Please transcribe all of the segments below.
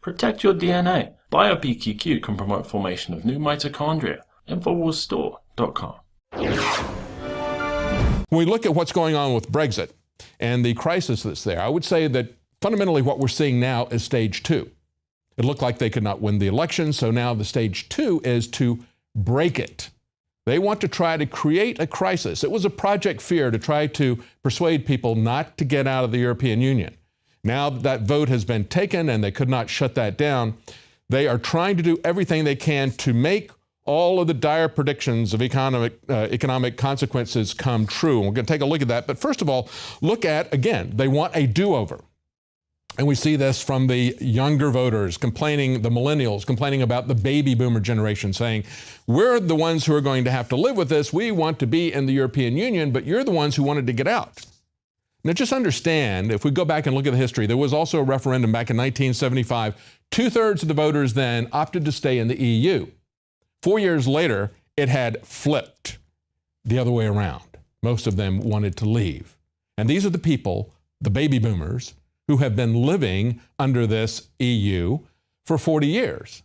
Protect your DNA. BioPQQ can promote formation of new mitochondria. Infowarsstore.com. When we look at what's going on with Brexit and the crisis that's there, I would say that fundamentally what we're seeing now is stage 2. It looked like they could not win the election, so now the stage 2 is to break it. They want to try to create a crisis. It was a Project Fear to try to persuade people not to get out of the European Union. Now that vote has been taken and they could not shut that down, they are trying to do everything they can to make all of the dire predictions of economic consequences come true. And we're going to take a look at that. But first of all, look at, again, they want a do-over. And we see this from the younger voters complaining, the millennials complaining about the baby boomer generation, saying, we're the ones who are going to have to live with this. We want to be in the European Union, but you're the ones who wanted to get out. Now, just understand, if we go back and look at the history, there was also a referendum back in 1975. 2/3 of the voters then opted to stay in the EU. 4 years later, it had flipped the other way around. Most of them wanted to leave. And these are the people, the baby boomers, who have been living under this EU for 40 years.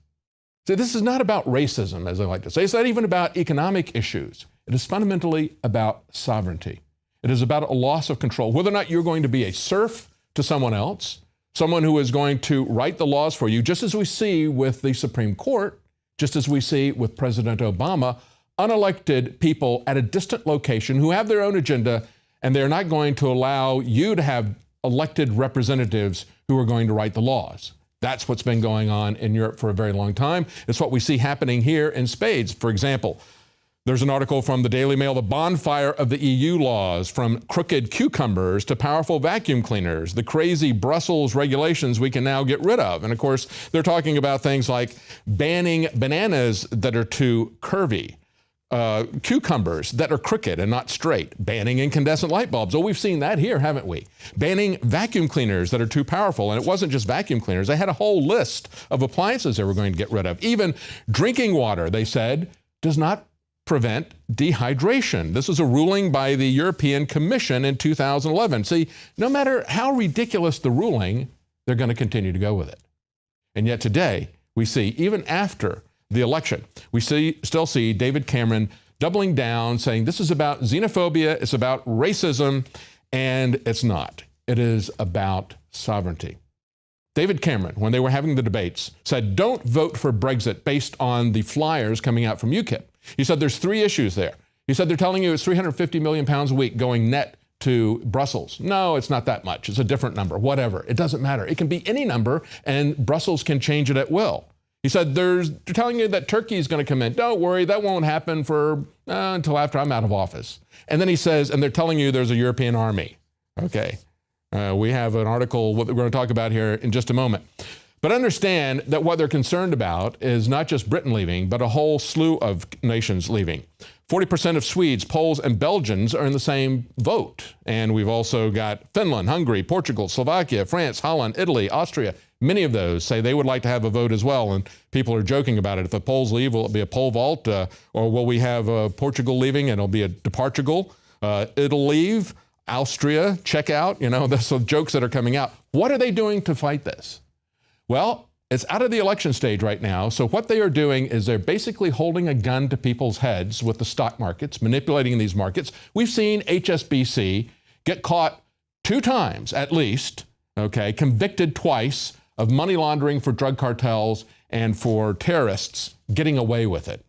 So this is not about racism, as I like to say. It's not even about economic issues. It is fundamentally about sovereignty. It is about a loss of control, whether or not you're going to be a serf to someone else, someone who is going to write the laws for you, just as we see with the Supreme Court, just as we see with President Obama, unelected people at a distant location who have their own agenda, and they're not going to allow you to have elected representatives who are going to write the laws. That's what's been going on in Europe for a very long time. It's what we see happening here in spades. For example, there's an article from the Daily Mail, the bonfire of the EU laws, from crooked cucumbers to powerful vacuum cleaners, the crazy Brussels regulations we can now get rid of. And of course, they're talking about things like banning bananas that are too curvy, cucumbers that are crooked and not straight, banning incandescent light bulbs. Oh, we've seen that here, haven't we? Banning vacuum cleaners that are too powerful. And it wasn't just vacuum cleaners. They had a whole list of appliances they were going to get rid of. Even drinking water, they said, does not prevent dehydration. This was a ruling by the European Commission in 2011. See, no matter how ridiculous the ruling, they're going to continue to go with it. And yet today, we see, even after the election, we still see David Cameron doubling down, saying this is about xenophobia, it's about racism, and it's not. It is about sovereignty. David Cameron, when they were having the debates, said, don't vote for Brexit based on the flyers coming out from UKIP. He said there's 3 issues there. He said they're telling you it's £350 million a week going net to Brussels. No, it's not that much. It's a different number, whatever. It doesn't matter. It can be any number, and Brussels can change it at will. He said they're telling you that Turkey is going to come in. Don't worry, that won't happen for until after I'm out of office. And then he says, and they're telling you there's a European army. Okay, we have an article what we're going to talk about here in just a moment. But understand that what they're concerned about is not just Britain leaving, but a whole slew of nations leaving. 40% of Swedes, Poles, and Belgians are in the same vote. And we've also got Finland, Hungary, Portugal, Slovakia, France, Holland, Italy, Austria. Many of those say they would like to have a vote as well. And people are joking about it. If the Poles leave, will it be a pole vault? Or will we have Portugal leaving and it'll be a departugal? It'll leave. Austria, check out. You know, there's some jokes that are coming out. What are they doing to fight this? Well, it's out of the election stage right now. So what they are doing is they're basically holding a gun to people's heads with the stock markets, manipulating these markets. We've seen HSBC get caught 2 times at least, okay, convicted twice of money laundering for drug cartels and for terrorists, getting away with it.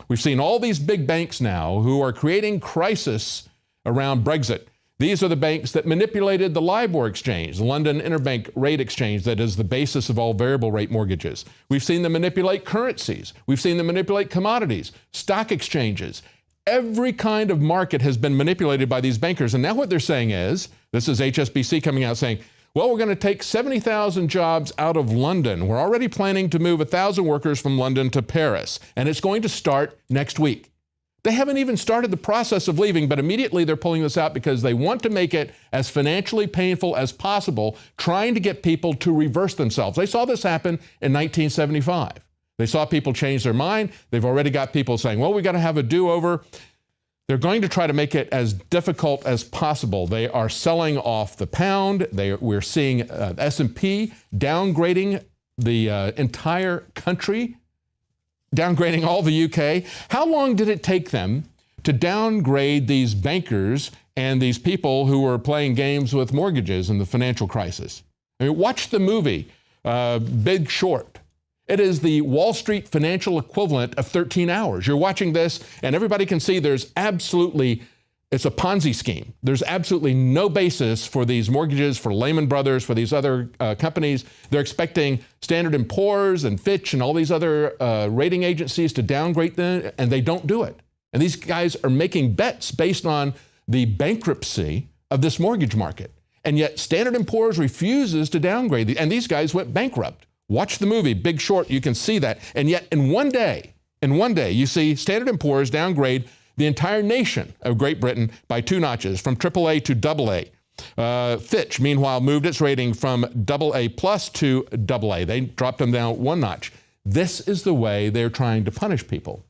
We've seen all these big banks now who are creating crisis around Brexit. These are the banks that manipulated the LIBOR exchange, the London Interbank Rate Exchange that is the basis of all variable rate mortgages. We've seen them manipulate currencies. We've seen them manipulate commodities, stock exchanges. Every kind of market has been manipulated by these bankers. And now what they're saying is, this is HSBC coming out saying, well, we're going to take 70,000 jobs out of London. We're already planning to move 1,000 workers from London to Paris, and it's going to start next week. They haven't even started the process of leaving, but immediately they're pulling this out because they want to make it as financially painful as possible, trying to get people to reverse themselves. They saw this happen in 1975. They saw people change their mind. They've already got people saying, well, we got to have a do-over. They're going to try to make it as difficult as possible. They are selling off the pound. We're seeing S&P downgrading the entire country, downgrading all the UK. How long did it take them to downgrade these bankers and these people who were playing games with mortgages in the financial crisis? I mean, watch the movie Big Short. It is the Wall Street financial equivalent of 13 hours. You're watching this, and everybody can see it's a Ponzi scheme. There's absolutely no basis for these mortgages, for Lehman Brothers, for these other companies. They're expecting Standard & Poor's and Fitch and all these other rating agencies to downgrade them, and they don't do it. And these guys are making bets based on the bankruptcy of this mortgage market. And yet Standard & Poor's refuses to downgrade, and these guys went bankrupt. Watch the movie Big Short, you can see that. And yet in one day, you see Standard & Poor's downgrade the entire nation of Great Britain by 2 notches, from AAA to AA. Fitch, meanwhile, moved its rating from AA plus to AA. They dropped them down 1 notch. This is the way they're trying to punish people.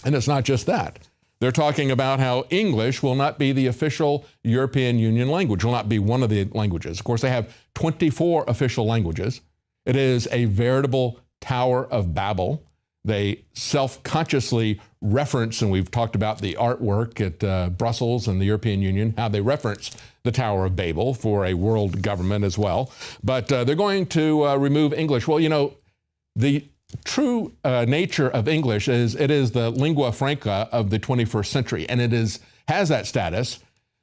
And it's not just that. They're talking about how English will not be the official European Union language, will not be one of the languages. Of course, they have 24 official languages. It is a veritable Tower of Babel. They self-consciously reference, and we've talked about the artwork at Brussels and the European Union, how they reference the Tower of Babel for a world government as well. But they're going to remove English. Well, you know, the true nature of English is it is the lingua franca of the 21st century, and it has that status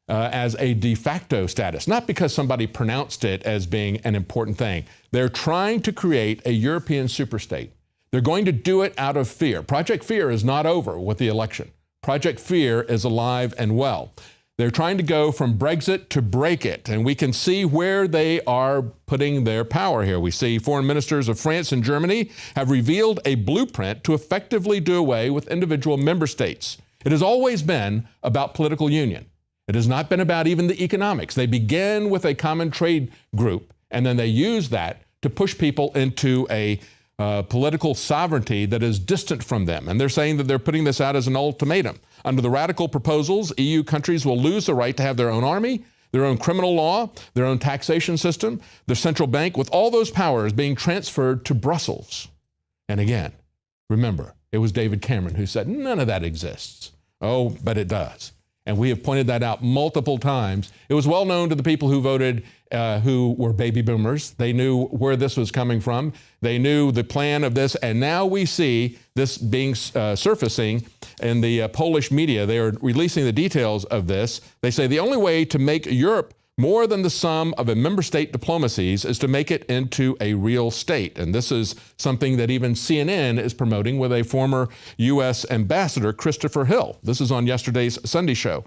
as a de facto status, not because somebody pronounced it as being an important thing. They're trying to create a European superstate. They're going to do it out of fear. Project Fear is not over with the election. Project Fear is alive and well. They're trying to go from Brexit to break it, and we can see where they are putting their power here. We see foreign ministers of France and Germany have revealed a blueprint to effectively do away with individual member states. It has always been about political union. It has not been about even the economics. They begin with a common trade group, and then they use that to push people into a political sovereignty that is distant from them. And they're saying that they're putting this out as an ultimatum. Under the radical proposals, EU countries will lose the right to have their own army, their own criminal law, their own taxation system, their central bank, with all those powers being transferred to Brussels. And again, remember, it was David Cameron who said none of that exists. Oh, but it does. And we have pointed that out multiple times. It was well known to the people who voted, who were baby boomers. They knew where this was coming from. They knew the plan of this. And now we see this being surfacing in the Polish media. They are releasing the details of this. They say the only way to make Europe more than the sum of a member state diplomacies is to make it into a real state. And this is something that even CNN is promoting with a former U.S. ambassador, Christopher Hill. This is on yesterday's Sunday show.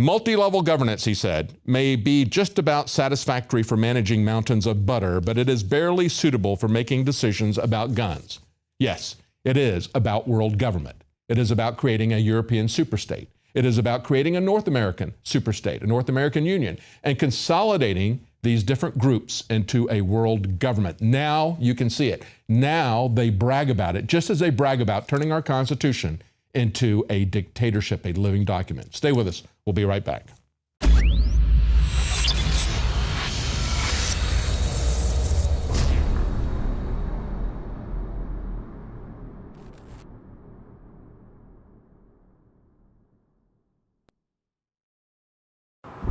Multi-level governance, he said, may be just about satisfactory for managing mountains of butter, but it is barely suitable for making decisions about guns. Yes, it is about world government. It is about creating a European superstate. It is about creating a North American superstate, a North American Union, and consolidating these different groups into a world government. Now you can see it. Now they brag about it, just as they brag about turning our Constitution into a dictatorship, a living document. Stay with us. We'll be right back.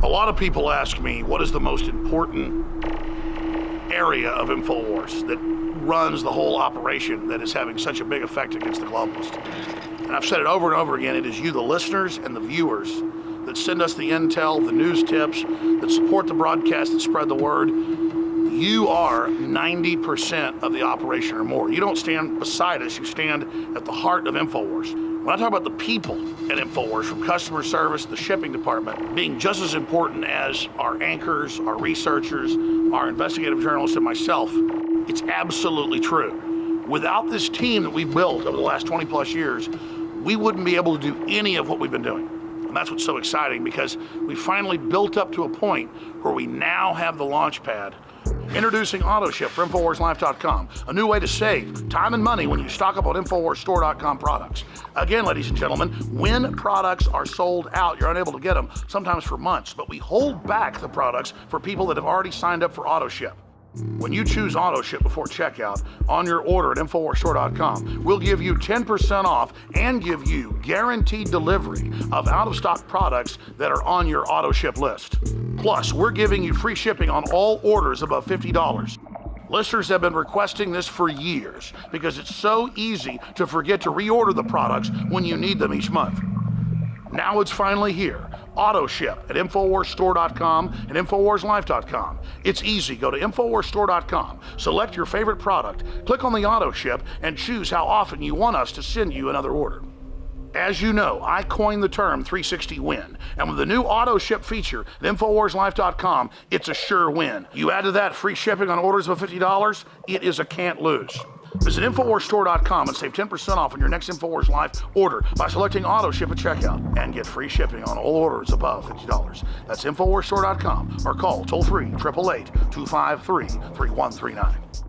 A lot of people ask me, what is the most important area of Infowars that runs the whole operation that is having such a big effect against the globalists? And I've said it over and over again, it is you, the listeners and the viewers, that send us the intel, the news tips, that support the broadcast, that spread the word. You are 90% of the operation or more. You don't stand beside us, you stand at the heart of Infowars. When I talk about the people at Infowars, from customer service, the shipping department, being just as important as our anchors, our researchers, our investigative journalists, and myself, it's absolutely true. Without this team that we've built over the last 20 plus years, we wouldn't be able to do any of what we've been doing. And that's what's so exciting, because we finally built up to a point where we now have the launch pad. Introducing AutoShip for InfoWarsLife.com, a new way to save time and money when you stock up on InfoWarsStore.com products. Again, ladies and gentlemen, when products are sold out, you're unable to get them, sometimes for months, but we hold back the products for people that have already signed up for AutoShip. When you choose auto ship before checkout on your order at InfoWarsStore.com, we'll give you 10% off and give you guaranteed delivery of out-of-stock products that are on your auto ship list. Plus, we're giving you free shipping on all orders above $50. Listeners have been requesting this for years because it's so easy to forget to reorder the products when you need them each month. Now it's finally here. Auto ship at InfoWarsStore.com and InfoWarsLife.com. It's easy. Go to InfoWarsStore.com, select your favorite product, click on the auto ship, and choose how often you want us to send you another order. As you know, I coined the term 360 win, and with the new auto ship feature at InfoWarsLife.com, it's a sure win. You add to that free shipping on orders of $50, it is a can't lose. Visit InfoWarsStore.com and save 10% off on your next InfoWars Life order by selecting auto ship at checkout and get free shipping on all orders above $50. That's InfoWarsStore.com or call toll-free 888-253-3139.